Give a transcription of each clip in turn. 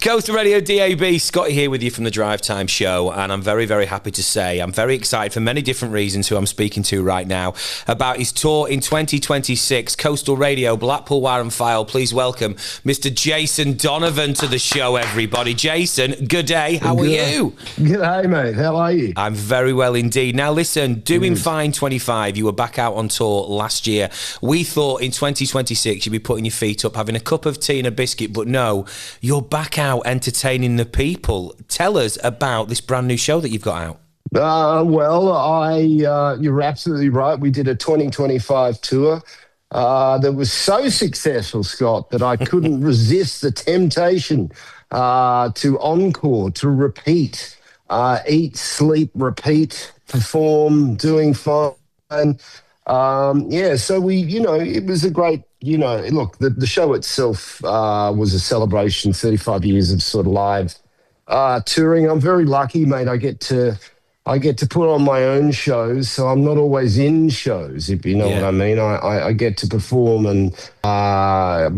Coastal Radio DAB, Scotty here with you from the Drivetime Show, and I'm very, very happy to say I'm very excited for many different reasons who I'm speaking to right now about his tour in 2026. Coastal Radio, Blackpool Wire and File, please welcome Mr. Jason Donovan to the show, everybody. Jason, good day. How are you? Good day, mate. How are you? I'm very well indeed. Now listen, doing fine 25, you were back out on tour last year. We thought in 2026 you'd be putting your feet up, having a cup of tea and a biscuit, but no, you're back out entertaining the people. Tell us about this brand new show that you've got out. You're absolutely right. We did a 2025 tour that was so successful, Scott, that I couldn't resist the temptation to encore, to repeat, eat, sleep, repeat, perform, doing fine. So it was a great, look, the show itself was a celebration, 35 years of sort of live touring. I'm very lucky, mate. I get to put on my own shows, so I'm not always in shows, if you know what I mean. I get to perform and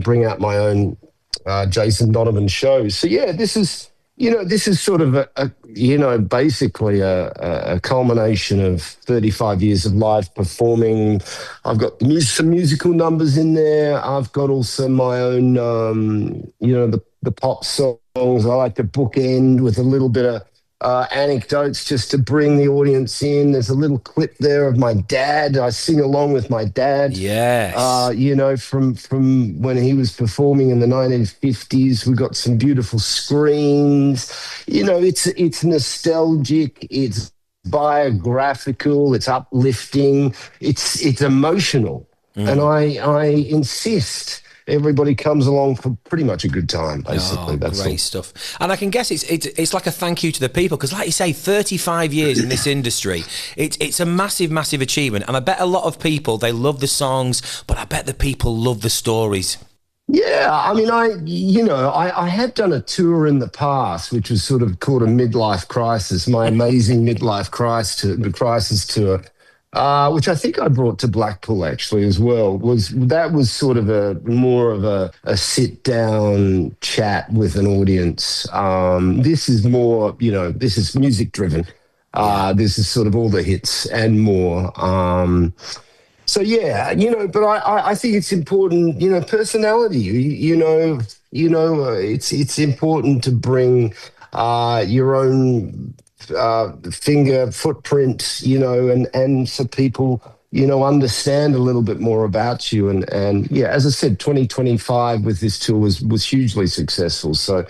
bring out my own Jason Donovan shows. So this is sort of basically a culmination of 35 years of live performing. I've got some musical numbers in there. I've got also my own, the pop songs. I like to bookend with a little bit of anecdotes just to bring the audience in. There's a little clip there of my dad. I sing along with my dad. Yes. From when he was performing in the 1950s. We've got some beautiful screens. It's nostalgic. It's biographical. It's uplifting. It's emotional. And I insist everybody comes along for pretty much a good time, basically. That's great stuff. And I can guess it's like a thank you to the people, because like you say, 35 years in this industry, it's a massive, massive achievement. And I bet a lot of people, they love the songs, but I bet the people love the stories. Yeah, I mean, I have done a tour in the past, which was sort of called a midlife crisis, my amazing midlife crisis tour. Which I think I brought to Blackpool actually as well. That was sort of more of a sit down chat with an audience. This is more, this is music driven. This is sort of all the hits and more. But I think it's important, personality. It's important to bring your own finger footprint, and so people, understand a little bit more about you. And as I said, 2025 with this tour was hugely successful. So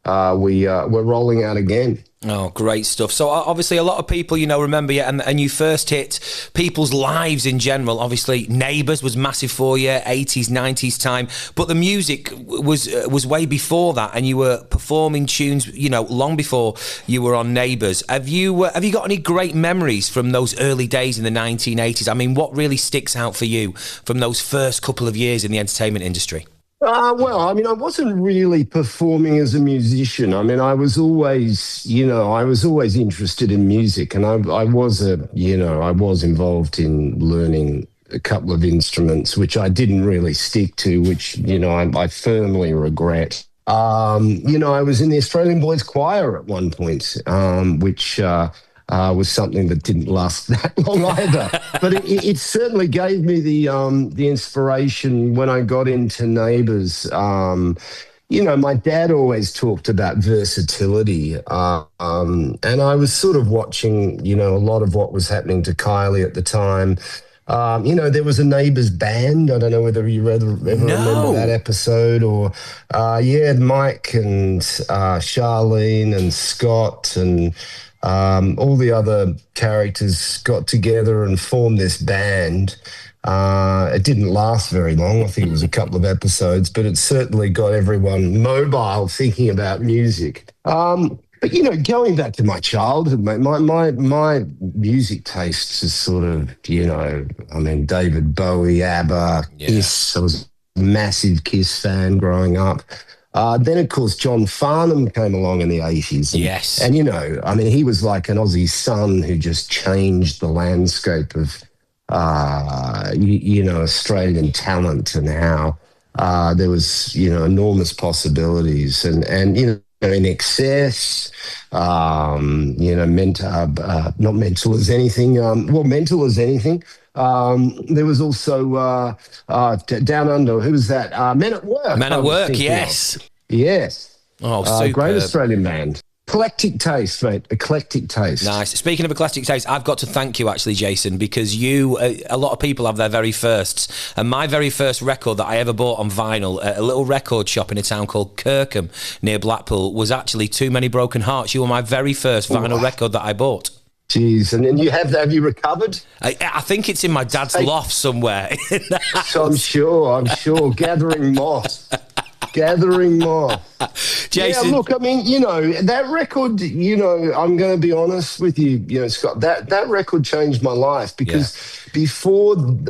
we're rolling out again. Oh, great stuff. So obviously a lot of people, remember you, and you first hit people's lives in general. Obviously Neighbours was massive for you, 80s, 90s time, but the music was way before that, and you were performing tunes, long before you were on Neighbours. Have you got any great memories from those early days in the 1980s? I mean, what really sticks out for you from those first couple of years in the entertainment industry? I wasn't really performing as a musician. I mean, I was always interested in music, and I was involved in learning a couple of instruments, which I didn't really stick to, which, I firmly regret. I was in the Australian Boys Choir at one point, which was something that didn't last that long either. But it certainly gave me the inspiration when I got into Neighbours. My dad always talked about versatility, and I was sort of watching, a lot of what was happening to Kylie at the time. There was a Neighbours band. I don't know whether you ever remember that episode, or Mike and Charlene and Scott and all the other characters got together and formed this band. It didn't last very long. I think it was a couple of episodes, but it certainly got everyone mobile thinking about music. But going back to my childhood, mate, my music tastes is sort of, David Bowie, ABBA, Kiss. I was a massive Kiss fan growing up. Then, of course, John Farnham came along in the 80s. Yes. And, he was like an Aussie sun who just changed the landscape of, Australian talent, and how there was, enormous possibilities. And in excess, not mental as anything. Mental as anything. There was also Down Under. Who was that? Men at Work. Men at Work, yes. Yes. Oh, superb. Great Australian band. Eclectic taste, mate. Eclectic taste. Nice. Speaking of eclectic taste, I've got to thank you, actually, Jason, because a lot of people have their very firsts. And my very first record that I ever bought on vinyl at a little record shop in a town called Kirkham near Blackpool was actually Too Many Broken Hearts. You were my very first vinyl record that I bought. Jeez, and then have you recovered? I think it's in my dad's loft somewhere. So I'm sure, gathering moss. Gathering more. Jason. Yeah, look, I mean, that record, I'm going to be honest with you, Scott, that record changed my life because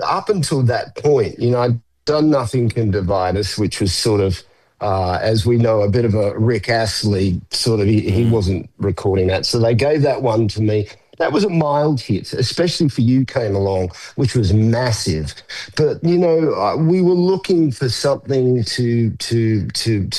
up until that point, I'd done Nothing Can Divide Us, which was sort of, as we know, a bit of a Rick Astley sort of, he wasn't recording that. So they gave that one to me. That was a mild hit, especially for You Came Along, which was massive. But, we were looking for something to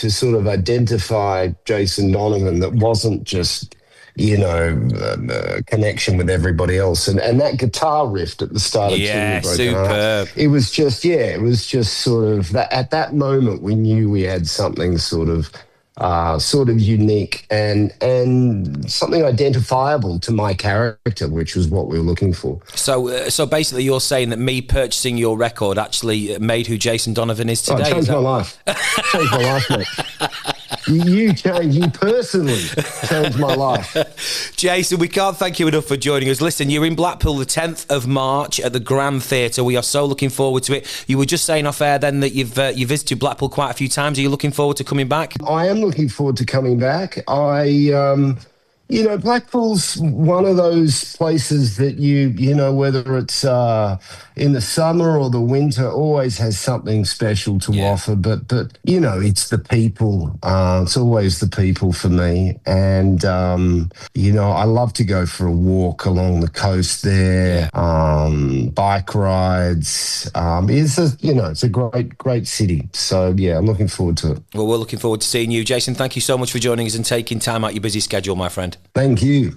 sort of identify Jason Donovan that wasn't just, a connection with everybody else. And that guitar riff at the start of superb. It was just sort of, that at that moment we knew we had something sort of unique and something identifiable to my character, which was what we were looking for. So basically, you're saying that me purchasing your record actually made who Jason Donovan is today. It changed my life. Changed my life, mate. You personally changed my life. Jason, we can't thank you enough for joining us. Listen, you're in Blackpool the 10th of March at the Grand Theatre. We are so looking forward to it. You were just saying off air then that you visited Blackpool quite a few times. Are you looking forward to coming back? I am looking forward to coming back. Blackpool's one of those places that whether it's in the summer or the winter, always has something special to offer. But it's the people. It's always the people for me. And, I love to go for a walk along the coast there, bike rides. It's a great city. So, yeah, I'm looking forward to it. Well, we're looking forward to seeing you. Jason, thank you so much for joining us and taking time out your busy schedule, my friend. Thank you.